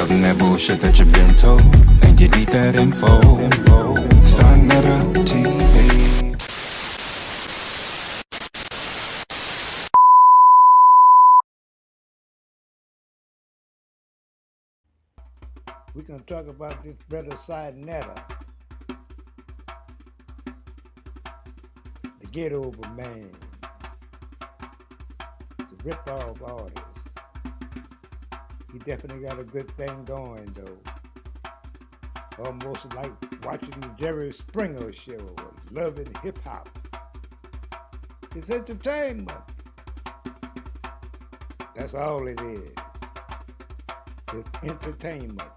loving that bullshit that you've been told, and you need that info. Sonetta TV. We're going to talk about this brother Sonetta, the get over man, the rip off artist. He definitely got a good thing going though. Almost like watching the Jerry Springer show or loving hip hop. It's entertainment. That's all it is. It's entertainment.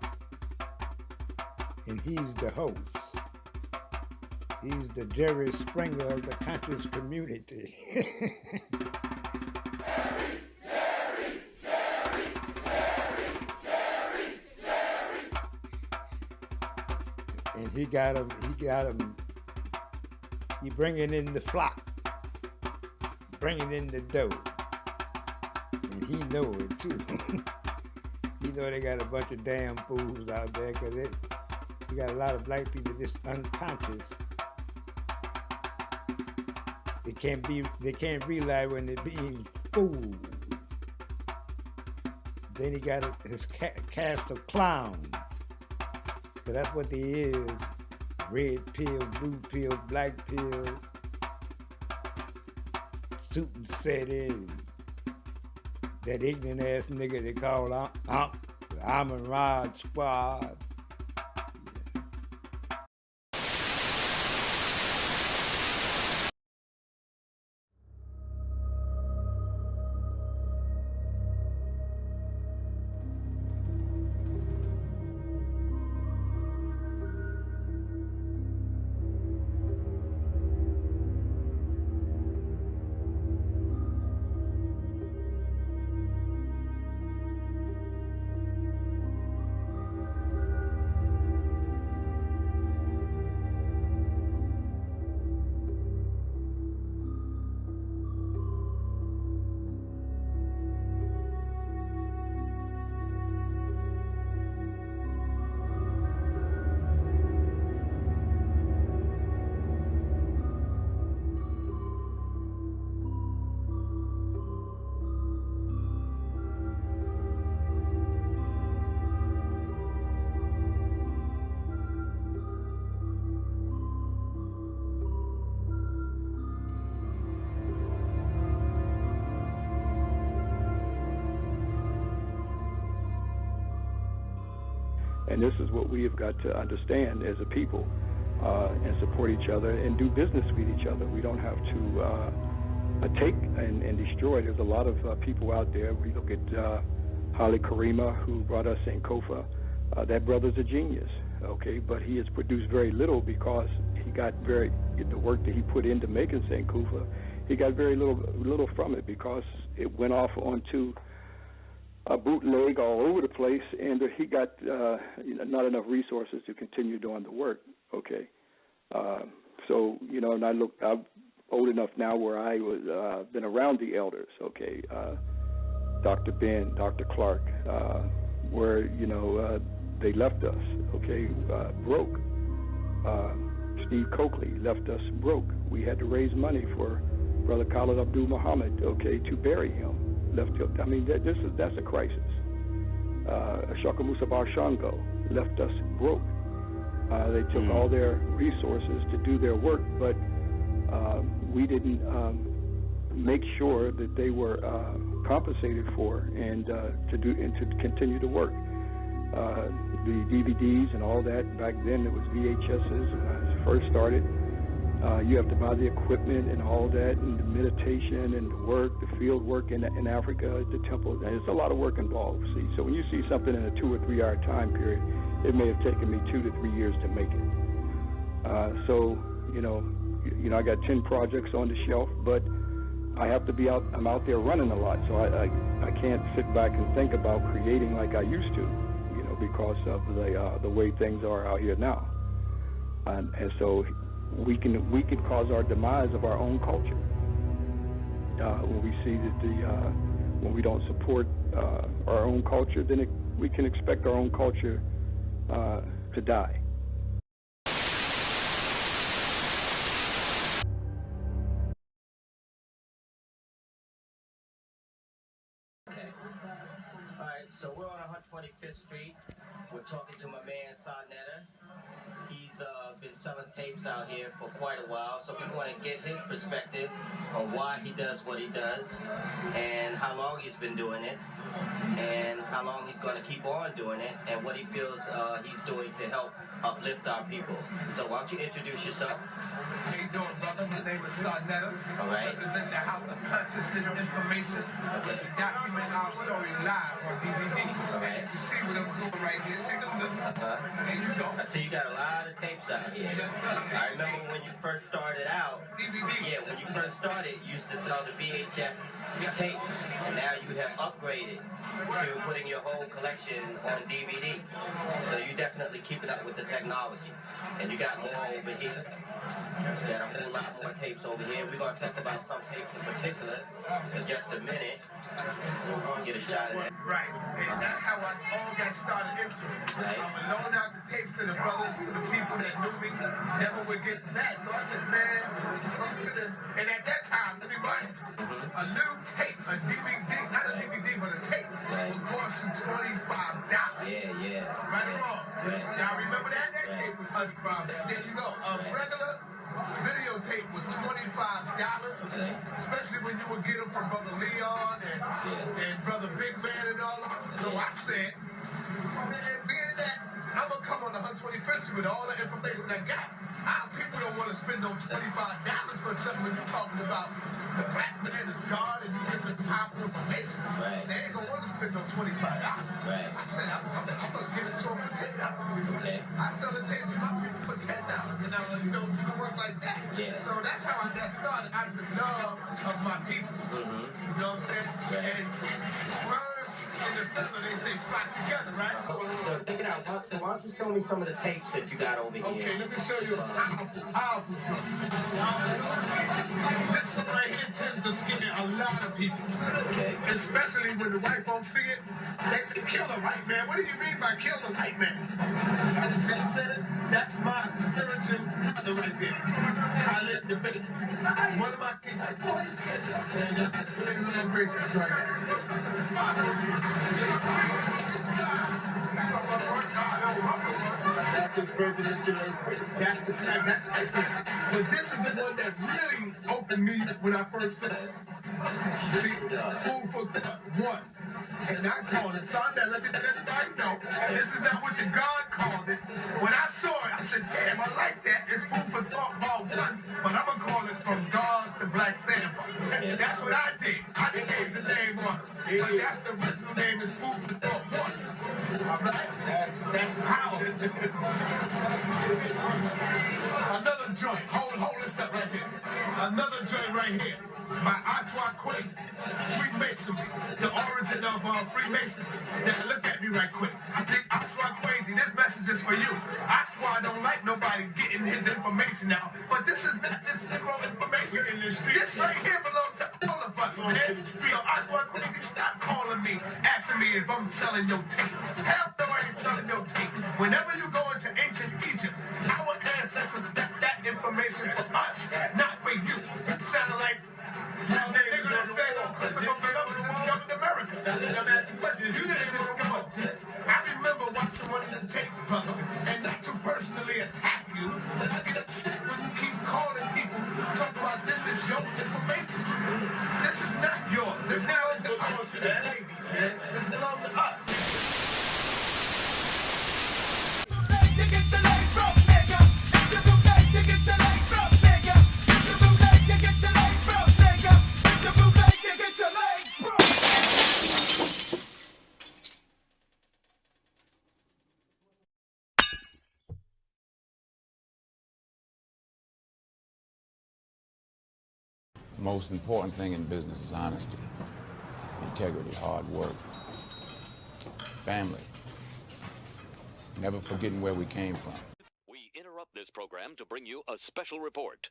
And he's the host. He's the Jerry Springer of the conscious community. And he got him, he bringing in the flock, bringing in the dough. And he know it too. He know they got a bunch of damn fools out there because you got a lot of black people just unconscious. They can't realize when they're being fooled. Then he got his cast of clowns. So that's what they is. Red pill, blue pill, black pill, suit and set in. That ignorant ass nigga they call the Almond Rod Squad. And this is what we have got to understand as a people, and support each other and do business with each other. We don't have to take and destroy. There's a lot of people out there. We look at Haile Karima, who brought us Sankofa. That brother's a genius, okay, but he has produced very little because he got the work that he put into making Sankofa, he got very little from it because it went off onto a bootleg all over the place, and he got not enough resources to continue doing the work. Okay, so and I'm old enough now where I was been around the elders. Okay, Dr. Ben, Dr. Clark, where they left us. Okay, broke. Steve Coakley left us broke. We had to raise money for Brother Khalid Abdul Muhammad. Okay, to bury him. I mean, that's a crisis. Ashaka Musa Barshango left us broke. They took all their resources to do their work, but we didn't make sure that they were compensated for and to continue to work. The DVDs and all that, back then it was VHSs when I first started. You have to buy the equipment and all that, and the meditation and the work, the field work in Africa, the temple. There's a lot of work involved, see. So when you see something in a 2 or 3 hour time period, it may have taken me 2 to 3 years to make it. I got 10 projects on the shelf, but I have to be out. I'm out there running a lot, so I can't sit back and think about creating like I used to, because of the way things are out here now. And so we can cause our demise of our own culture when we see that when we don't support our own culture, then we can expect our own culture to die. Okay. All right, so we're on 125th Street. We're talking to my man, Sonetta. He's been selling tapes out here for quite a while, so we want to get his perspective on why he does what he does, and how long he's been doing it, and how long he's going to keep on doing it, and what he feels he's doing to help uplift our people. So why don't you introduce yourself? How you doing, brother? My name is Sonetta. All right. I represent the House of Consciousness Information. We document our story live on DVD. All right. You see what I'm doing right here. Take a look. There you go. I see you got a lot of tapes out here. Yes, sir. I remember when you first started out. DVD. Yeah, when you first started, you used to sell the VHS tapes, and now you have upgraded to putting your whole collection on DVD. So you're definitely keeping up with the technology. And you got more over here. You got a whole lot more tapes over here. We're going to talk about some tapes in particular in just a minute. Get a shot of that. Right. And that's how I all got started into it. Right. I would loan out the tape to the brothers, to the people that knew me, never would get back. So I said, man, I'm spending. And at that time, let me buy a little tape, a DVD, not a DVD, but a tape, would cost you $25. Yeah. Right or wrong? Right. Y'all remember that? That tape was $105. There you go. A regular videotape was $25, especially when you would get them from Brother Leon and Brother Big Man and all that. So I said, man, being that I'm going to come on the 125th Street with all the information I got. People don't want to spend no $25 for something when you're talking about the black man is God and you give them powerful information. Right. They ain't going to want to spend no $25. Right. I said, I'm going to give it to them for $10. Okay. I sell the tapes to my people for $10, and I let you know do the work like that. Yeah. So that's how I got started, out of the love of my people. Mm-hmm. You know what I'm saying? Right. And birds and the feather, they flock together, right? So take it out. So why don't you show me some of the tapes that you got over here? Okay, let me show you a powerful drum. This one right here tends to scare a lot of people. Okay. Especially when the white folks see it, they say, kill a white man. What do you mean by kill a white man? See what I'm saying? That's my spiritual brother right there. Khalid the Bait. One of my kids. That's the presidential. That's but this is the one that really opened me when I first saw it. See, food for thought, one. And I called it, found that, let everybody know. This is not what the God called it. When I saw it, I said, damn, I like that. It's food for thought, ball one. But I'm going to call it From Gods to Black Santa. That's what I did. I didn't change the name on it. But that's the original name is food for thought one. All right? That's power. Another joint. Hold this up right here. Another joint right here. My Oswald Queen, Freemasonry, the origin of Freemasonry. Now look at me right quick. I think Oswald crazy. This message is for you. Oswald don't like nobody getting his information out, but this is not this Negro information. In the street. This right here belongs to all of us, man. So Oswald crazy, stop calling me, asking me if I'm selling your tape. Hell no, I ain't selling your tape. Whenever you go into ancient Egypt, our ancestors got that information for us, not for you. You sound like nigga that said Christopher Columbus discovered America. You didn't discover this. I remember watching one of the tapes, brother, and not to personally attack you, but I get upset when you keep calling people, talk about this is your information. This is not yours. This belongs to us. This belongs to us. The most important thing in business is honesty, integrity, hard work, family, never forgetting where we came from. We interrupt this program to bring you a special report.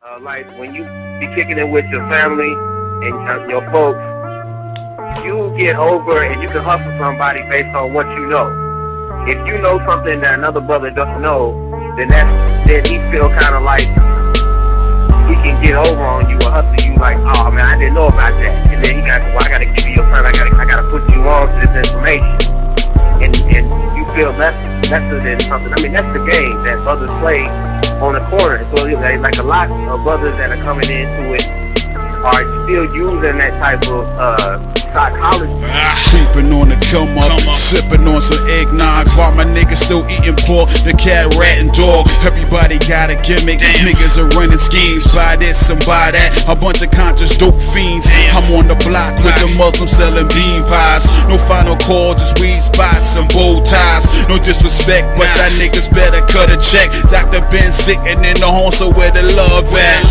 Like when you be kicking it with your family and your folks, you get over and you can hustle somebody based on what you know. If you know something that another brother doesn't know, then he feel kind of like he can get over on you or hustle you like, oh man, I didn't know about that. And then he got to, well, I got to give you your time. I got to put you on to this information. And you feel lesser than something. I mean, that's the game that brothers play on the corner. So like a lot of brothers that are coming into it are still using that type of psychology. Creeping on the come up, sipping on some eggnog, while my niggas still eating pork, the cat, rat, and dog. Everybody got a gimmick. Niggas are running schemes, buy this and buy that. A bunch of conscious dope fiends. I'm on the block with the Muslims selling bean pies. No final call, just weed spots and bow ties. No disrespect, but y'all niggas better cut a check. Dr. Ben sitting in the home, so where the love at?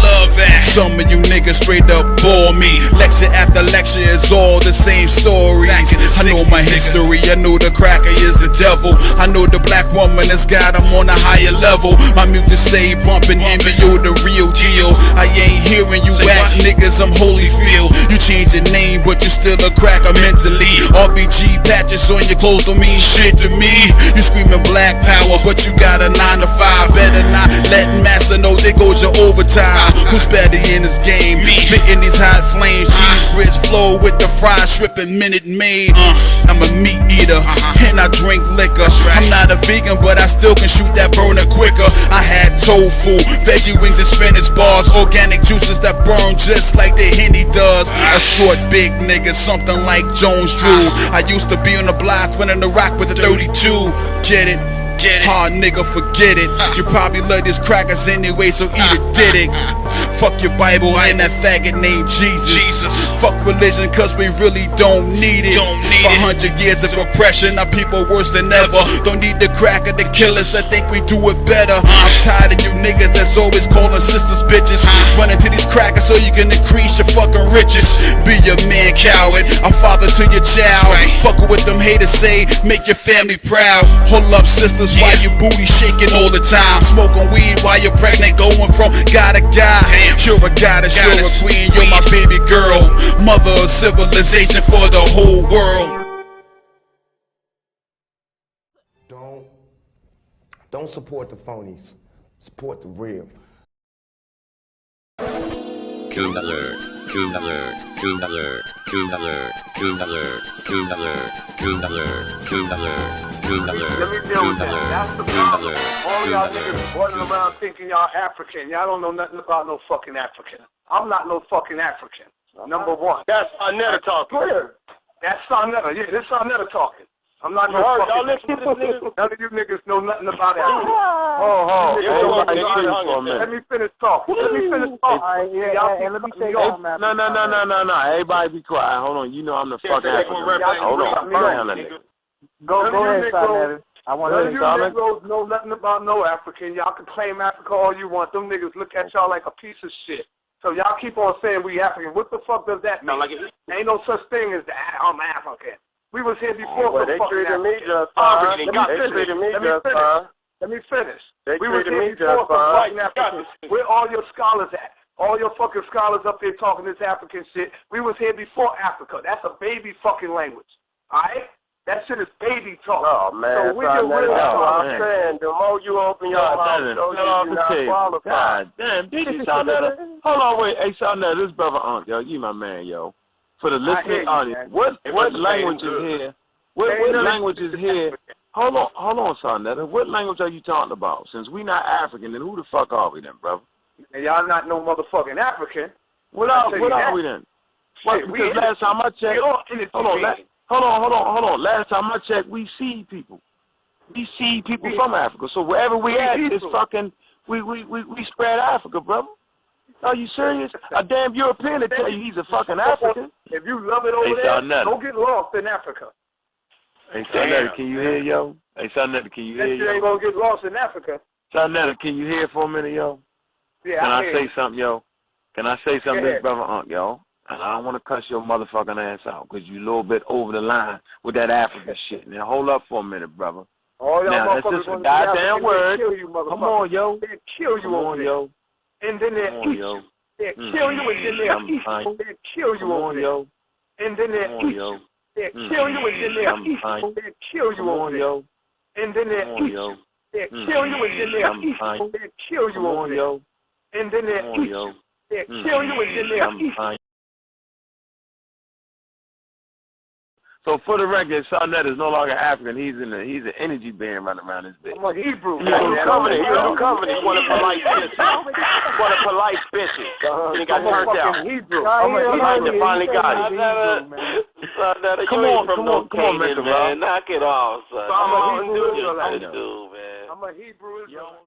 Some of you niggas straight up bore me. Lecture after lecture is all the same stories. I know my history, I know the cracker is the devil. I know the black woman has got him on a higher level. My music stay bumping, NBO the real deal. I ain't hearing you whack niggas, I'm Holyfield. You change your name, but you still a cracker mentally. RBG patches on your clothes don't mean shit to me. You screaming black power, but you got a 9 to 5. Better not let massa know there goes your overtime. Who's better in this game? Spitting these hot flames, cheese grits flow with the fried shrimp and Minute Maid. I'm a meat eater and I drink liquor. I'm not a vegan, but I still can shoot that burner quicker. I had tofu, veggie wings and spinach bars, organic juices that burn just like the Henny does. A short big nigga, something like Jones Drew. I used to be on the block running the rock with a 32. Get it? Hard nigga, forget it. You probably love these crackers anyway, so eat a dick. Fuck your Bible and that faggot named Jesus. Fuck religion, cause we really don't need it. For 100 years of oppression, our people worse than ever. Don't need the cracker to kill us, I think we do it better. I'm tired of you niggas that's always calling sisters bitches. Running to these crackers so you can increase your fucking riches. Be a man, coward, a father to your child. Fuck with them haters say, make your family proud. Hold up, sisters, why your booty shaking all the time? Smoking weed while you're pregnant, going from guy to guy. You're a goddess, you're a queen, you're my baby girl. Mother of civilization for the whole world. Don't support the phonies. Support the real. Coon alert, coon alert, coon alert, coon alert, coon alert, coon alert, coon alert, coon alert, coon alert. Let me deal with that. That's the problem. All y'all niggas running around thinking y'all African. Y'all don't know nothing about no fucking African. I'm not no fucking African. Number one. That's Sarnetta talking. That's Sarnetta. Yeah, this Sarnetta talking. I'm not no fucking. Y'all listen to this nigga? None of you niggas know nothing about Africa. Let me finish talking. Let me finish talking. And let me say No. Everybody be quiet. Hold on. You know I'm the fucking African. Hold on. Go ahead, Sarnetta. I want to hear you niggas know nothing about no African. Y'all can claim Africa all you want. Them niggas look at y'all like a piece of shit. So y'all keep on saying we African. What the fuck does that mean? Ain't no such thing as that. I'm African. We was here before the fucking Let me finish. We was here before some white Africans. Where all your scholars at? All your fucking scholars up there talking this African shit. We was here before Africa. That's a baby fucking language. Alright? That shit is baby talk. Oh, man. So we can really talk. I'm saying, the more you open your mouth, you're not qualified. God damn, Sarnetta. Hold on, wait. Hey, Sarnetta, this brother Unc, yo, you my man, yo. For the listening audience, what language is here? What language is here? Hold on, Sarnetta. What language are you talking about? Since we not African, then who the fuck are we then, brother? And y'all not no motherfucking African. What are we then? Because last time I checked, hold on. Last time I checked, we see people. We see people from Africa. So wherever we at, it's fucking, we spread Africa, brother. Are you serious? A damn European to tell you he's a fucking African. If you love it over there, don't get lost in Africa. Hey, Sarnetta, can you hear, yo? Hey, Sarnetta, can you hear, yo? You ain't gonna get lost in Africa. Sarnetta, can you hear for a minute, yo? Yeah, Can I say something, yo? Can I say something to this brother Unc, yo? And I don't want to cuss your motherfucking ass out because you a little bit over the line with that African shit. Now, hold up for a minute, brother. All y'all now, that's just a goddamn word. Kill you, Come on, yo. They kill you Come on, yo. and then they'll eat you. They'll kill you, and then they'll eat you. They'll kill you over there. And then they'll eat you. They'll kill you, and then they'll eat you. They'll kill you over there. And then they'll eat you. They'll kill you, and then they'll eat you. They'll kill you over there. And then they'll eat you. They'll kill you, and then they'll eat you. So for the record, Sarnetta is no longer African. He's an energy band running around this bitch. I'm a Hebrew. He's a new covenant. He's a new covenant. He want a polite bitch. Want a polite bitch. And he got turned out. Hebrew. He finally got it. Come on, Mr. man. Knock it off, son. I'm a Hebrew man. I'm a Hebrew Israelite.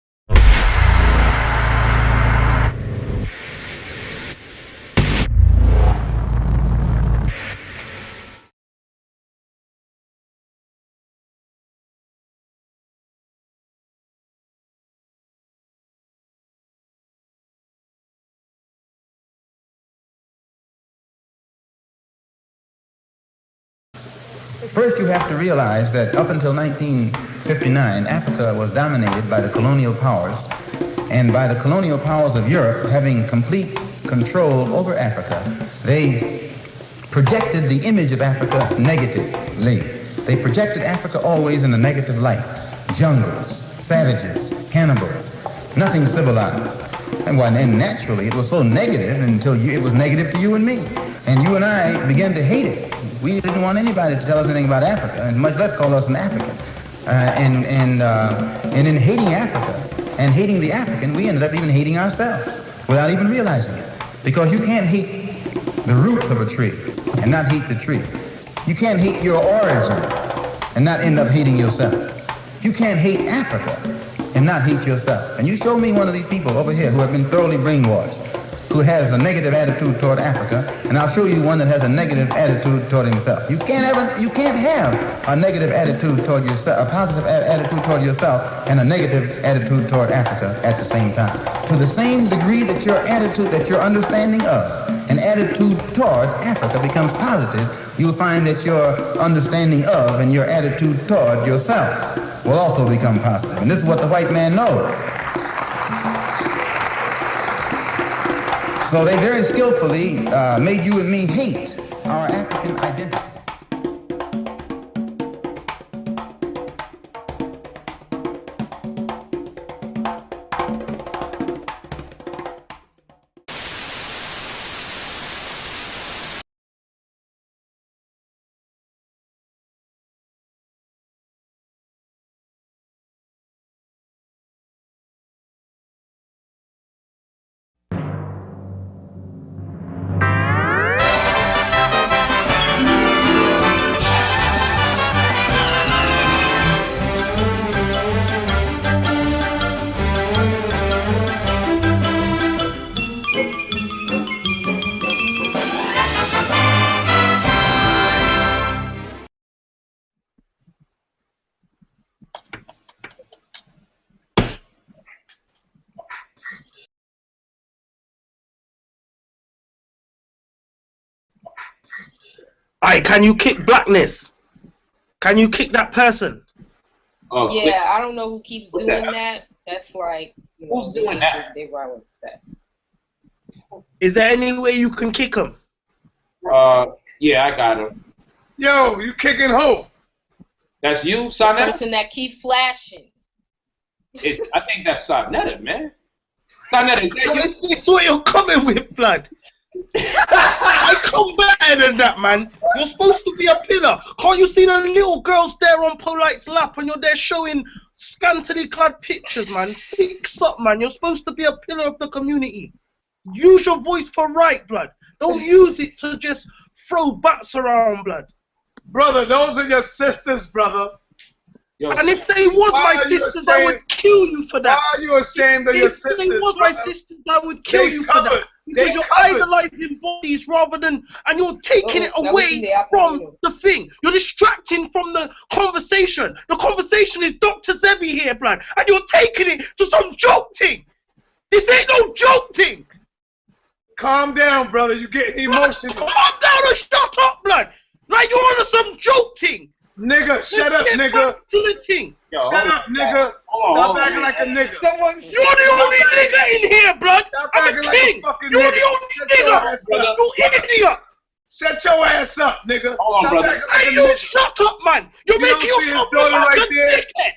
First, you have to realize that up until 1959, Africa was dominated by the colonial powers, and by the colonial powers of Europe having complete control over Africa, they projected the image of Africa negatively. They projected Africa always in a negative light. Jungles, savages, cannibals, nothing civilized. And naturally, it was so negative until it was negative to you and me. And you and I began to hate it. We didn't want anybody to tell us anything about Africa, and much less call us an African. And in hating Africa and hating the African, we ended up even hating ourselves without even realizing it. Because you can't hate the roots of a tree and not hate the tree. You can't hate your origin and not end up hating yourself. You can't hate Africa and not hate yourself. And you show me one of these people over here who have been thoroughly brainwashed, who has a negative attitude toward Africa, and I'll show you one that has a negative attitude toward himself. You can't have a negative attitude toward yourself, a positive attitude toward yourself, and a negative attitude toward Africa at the same time. To the same degree that your attitude, that your understanding of an attitude toward Africa becomes positive, you'll find that your understanding of and your attitude toward yourself will also become positive. And this is what the white man knows. So they very skillfully made you and me hate our African identity. Alright, can you kick blackness? Can you kick that person? Yeah, I don't know who keeps doing that. That's like, you know, who's doing that? They run with that. Is there any way you can kick him? Yeah, I got him. Yo, you kicking who? That's you, The Sarnetta? person that keep flashing. I think that's Sarnetta, man. Sarnetta, is that you? It's what you're coming with, blood. I come better than that, man. You're supposed to be a pillar. Can't you see the little girls there on Polite's lap and you're there showing scantily clad pictures, man? Fix up, man. You're supposed to be a pillar of the community. Use your voice for right, blood. Don't use it to just throw bats around, blood. Brother, those are your sisters, brother. Yo, and if they was my sisters, I would kill you for that. Why are you ashamed of your sisters, If they was my sisters, I would kill you for that. Because you're idolizing bodies rather than, and you're taking it away from the thing. You're distracting from the conversation. The conversation is Dr. Zebi here, blood, and you're taking it to some joke thing. This ain't no joke thing. Calm down, brother. You're getting emotional. Calm down and shut up, blood. Like you're on some joke thing. Nigga, shut up, nigga. To the thing. Shut up, nigga. Stop acting like a nigga. You're the only nigga in here, blood. Stop I'm acting a like king. a fucking You're nigga. the only Shut your nigga. ass up. You idiot. Shut your ass up, nigga. Hold on, Stop brother. acting like a Hey, you nigga. shut up, man. You're You making don't see yourself his daughter look like right a there? dickhead.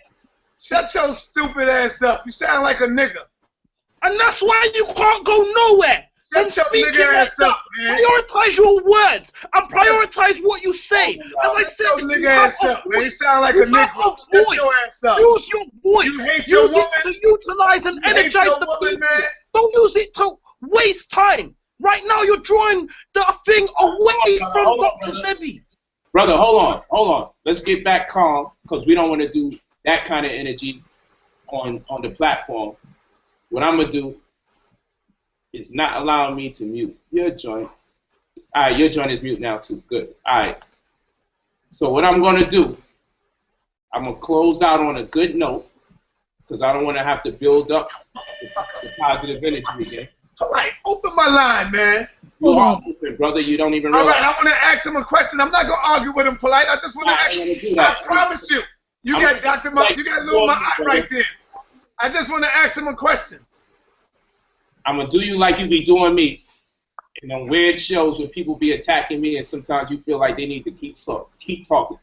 Shut your stupid ass up. You sound like a nigga. And that's why you can't go nowhere. Shut your nigga ass up, man. Prioritize your words and prioritize what you say. As I said, your nigga ass up, man. You sound like a nigga. Shut your ass up. Use your voice. You hate your woman. Use it to utilize and energize the people. Man. Don't use it to waste time. Right now, you're drawing the thing away from Dr. Sebi. Brother, hold on. Let's get back calm because we don't want to do that kind of energy on the platform. What I'm gonna do is not allowing me to mute your joint. All right, your joint is mute now too. Good. All right. So what I'm gonna do, I'm gonna close out on a good note because I don't want to have to build up the positive energy again. All right, open my line, man. You are open, brother. You don't even realize. All right, I want to ask him a question. I'm not gonna argue with him polite. I just want to ask you. I promise you. You got Dr. You got Lil Ma'at right there. I just want to ask him a question. I'm gonna do you like you be doing me in them weird shows where people be attacking me and sometimes you feel like they need to keep talking.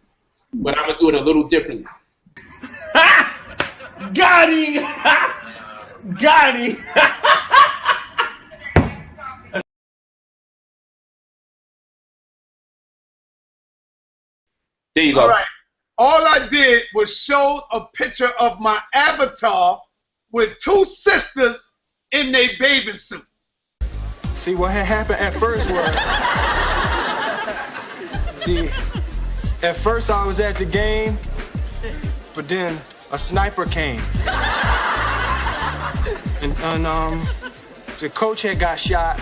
But I'm gonna do it a little differently. Got him! Got him! There you go. All right. All I did was show a picture of my avatar with two sisters in their bathing suit. See, what had happened at first was, at first I was at the game, but then a sniper came. And the coach had got shot.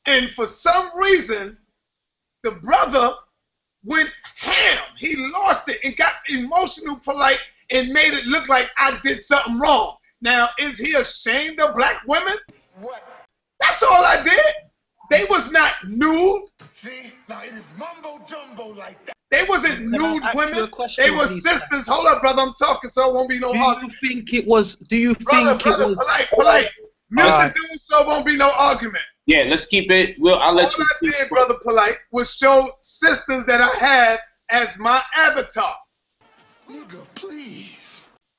And for some reason, the brother went ham. He lost it and got emotional, polite, and made it look like I did something wrong. Now, is he ashamed of black women? What? That's all I did. They was not nude. See, now it is mumbo jumbo like that. They wasn't nude women. They were sisters. Hold up, brother. I'm talking, so it won't be no argument. Do you think it was? Brother, polite. Mute the dude, so it won't be no argument. Yeah, let's keep it. I'll let you. All I did, brother, polite, was show sisters that I have as my avatar. Nigga, please.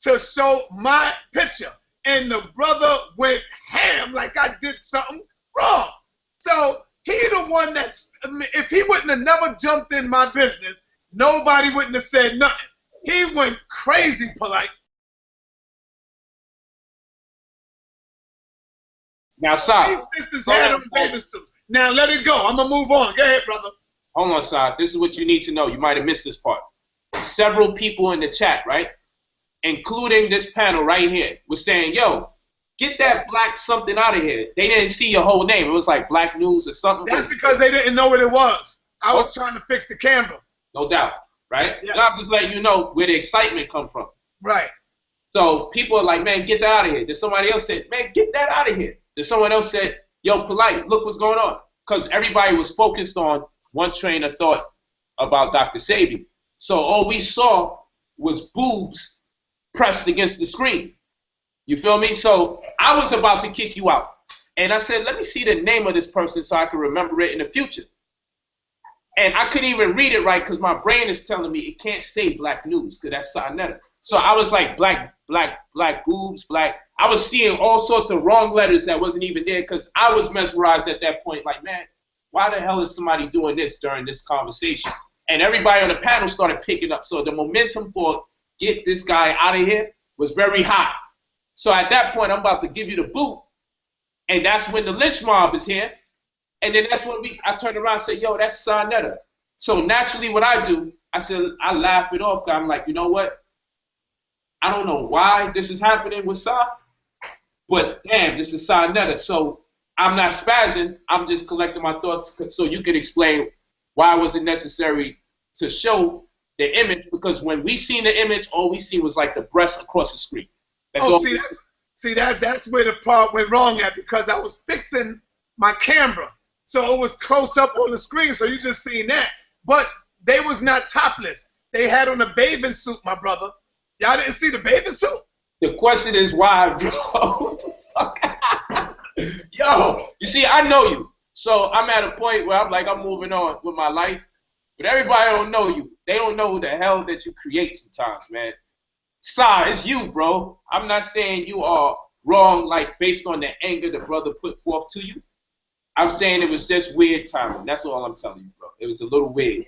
To show my picture. And the brother went ham like I did something wrong. So he the one that's, if he wouldn't have never jumped in my business, nobody wouldn't have said nothing. He went crazy, polite. Now, Sai. These sisters had on bathing suits. Now let it go. I'm gonna move on. Go ahead, brother. Hold on, Sai. This is what you need to know. You might have missed this part. Several people in the chat, right, including this panel right here, was saying, yo, get that black something out of here. They didn't see your whole name. It was like Black News or something. That's because they didn't know what it was. I was trying to fix the camera. No doubt, right? Yes. And I'm just letting you know where the excitement come from. Right. So people are like, man, get that out of here. Then somebody else said, man, get that out of here. Then someone else said, yo, polite, look what's going on. Because everybody was focused on one train of thought about Dr. Sebi. So all we saw was boobs pressed against the screen. You feel me? So I was about to kick you out. And I said, let me see the name of this person so I can remember it in the future. And I couldn't even read it right because my brain is telling me it can't say Black News because that's Sarnetta. So I was like, black boobs, black. I was seeing all sorts of wrong letters that wasn't even there because I was mesmerized at that point. Like, man, why the hell is somebody doing this during this conversation? And everybody on the panel started picking up. So the momentum for get this guy out of here was very high. So at that point, I'm about to give you the boot. And that's when the lynch mob is here. And then that's when I turned around and said, yo, that's Sarnetta. So naturally what I do, I said, I laugh it off. I'm like, you know what? I don't know why this is happening with Sa, but damn, this is Sarnetta. So I'm not spazzing. I'm just collecting my thoughts so you can explain why was it necessary to show the image, because when we seen the image, all we seen was like the breast across the screen. That's where the part went wrong at, because I was fixing my camera. So it was close up on the screen, so you just seen that. But they was not topless. they had on a bathing suit, my brother. Y'all didn't see the bathing suit? The question is why, bro? What the fuck? Yo, you see, I know you. So I'm at a point where I'm like, I'm moving on with my life. But everybody don't know you. They don't know who the hell that you create sometimes, man. Sa, it's you, bro. I'm not saying you are wrong, like, based on the anger the brother put forth to you. I'm saying it was just weird timing. That's all I'm telling you, bro. It was a little weird.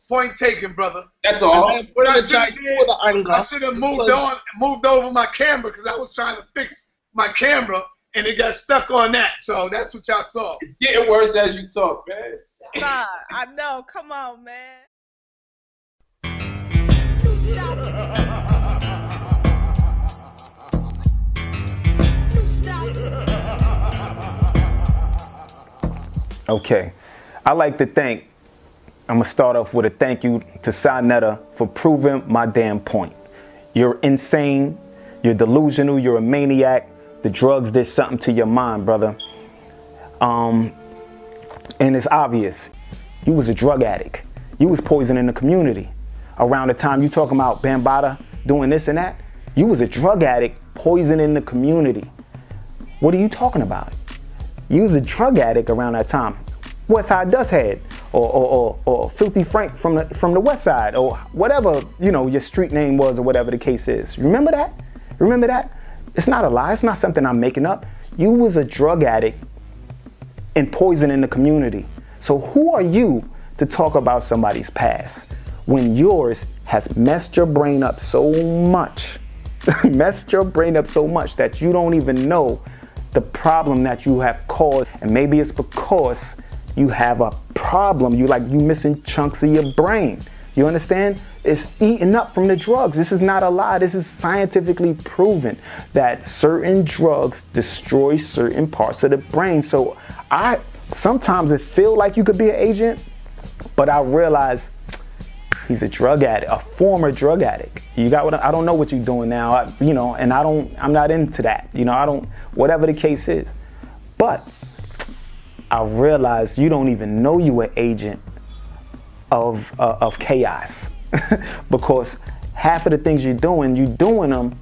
Point taken, brother. That's all. What I should have did, I should have moved over my camera because I was trying to fix my camera and it got stuck on that. So that's what y'all saw. It's getting worse as you talk, man. Nah, I know. Come on, man. Okay, I like to thank, I'm going to start off with a thank you to Sa Neter for proving my damn point. You're insane, you're delusional, you're a maniac. The drugs did something to your mind, brother. And it's obvious, you was a drug addict. You was poisoning the community. Around the time you talking about Bambaataa doing this and that, you was a drug addict poisoning the community. What are you talking about? You was a drug addict around that time. Westside Dust Head or Filthy Frank from the West Side or whatever, you know, your street name was or whatever the case is. Remember that? Remember that? It's not a lie. It's not something I'm making up. You was a drug addict and poisoning the community. So who are you to talk about somebody's past when yours has messed your brain up so much, messed your brain up so much that you don't even know the problem that you have caused? And maybe it's because you have a problem. You missing chunks of your brain. You understand? It's eaten up from the drugs. This is not a lie. This is scientifically proven that certain drugs destroy certain parts of the brain. So sometimes it feels like you could be an agent, but I realize he's a drug addict, a former drug addict. You got what I don't know what you're doing now, and I'm not into that. Whatever the case is. But I realize you don't even know you an agent of chaos because half of the things you're doing them,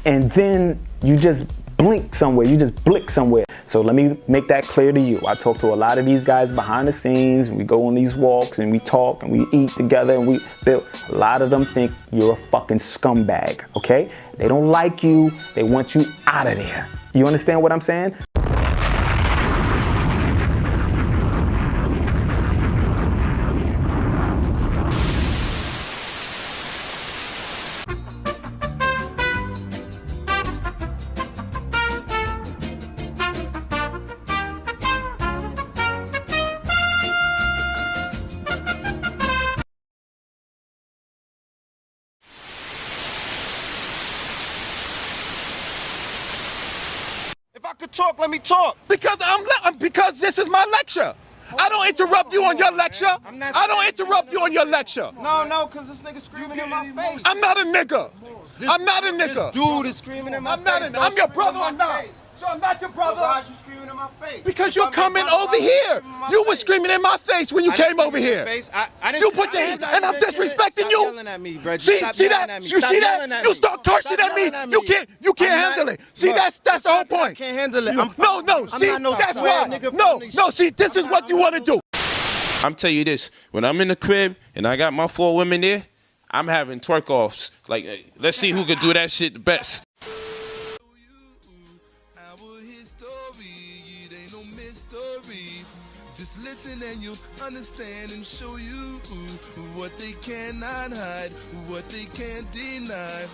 and then you just blink somewhere. You just blick somewhere. So let me make that clear to you. I talk to a lot of these guys behind the scenes. We go on these walks and we talk and we eat together and we build. A lot of them think you're a fucking scumbag, okay? They don't like you. They want you out of there. You understand what I'm saying? If I could talk, let me talk. Because this is my lecture. I don't interrupt you on your lecture. I don't interrupt you on your lecture. No, because this nigga screaming in my face. I'm not a nigga. I'm not a nigga. This dude is screaming in my face. I'm your brother or not? So I'm not your brother. Why are you screaming in my face? Because you're coming over here. You were screaming in my face when you came over here. You put your hand, and I'm disrespecting you. Yelling at me, bro. See that? You see that? You start cursing at me. You can't handle it. See, that's the whole point. I can't handle it. No. See, that's why. No. See, this is what you want to do. I'm tell you this, when I'm in the crib and I got my 4 women there, I'm having twerk offs. Like, let's see who could do that shit the best. Just listen and you'll understand and show you what they cannot hide, what they can't deny.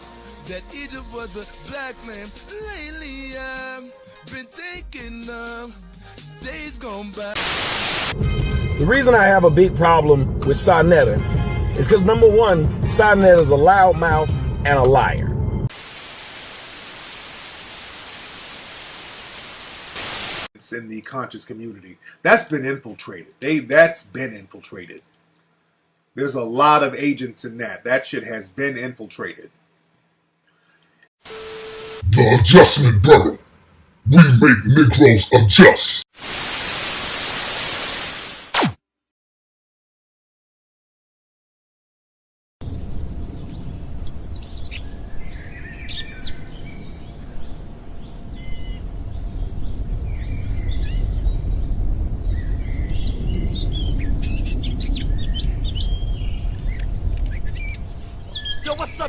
That Egypt was a black man. Lately I've been thinking of days gone by. The reason I have a big problem with Sa Neter is because, number one, Sa Neter is a loudmouth and a liar. In the conscious community, that's been infiltrated. That's been infiltrated. There's a lot of agents in that. That shit has been infiltrated. The Adjustment Bureau. We make Negroes adjust.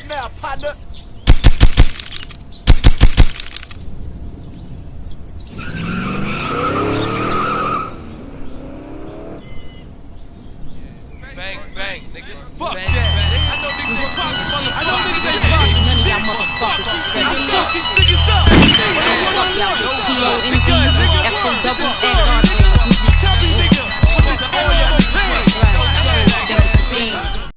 now, partner. Bang, bang, nigga. Fuck that. I know niggas ain't poppin', motherfucker. I know niggas ain't poppin' shit.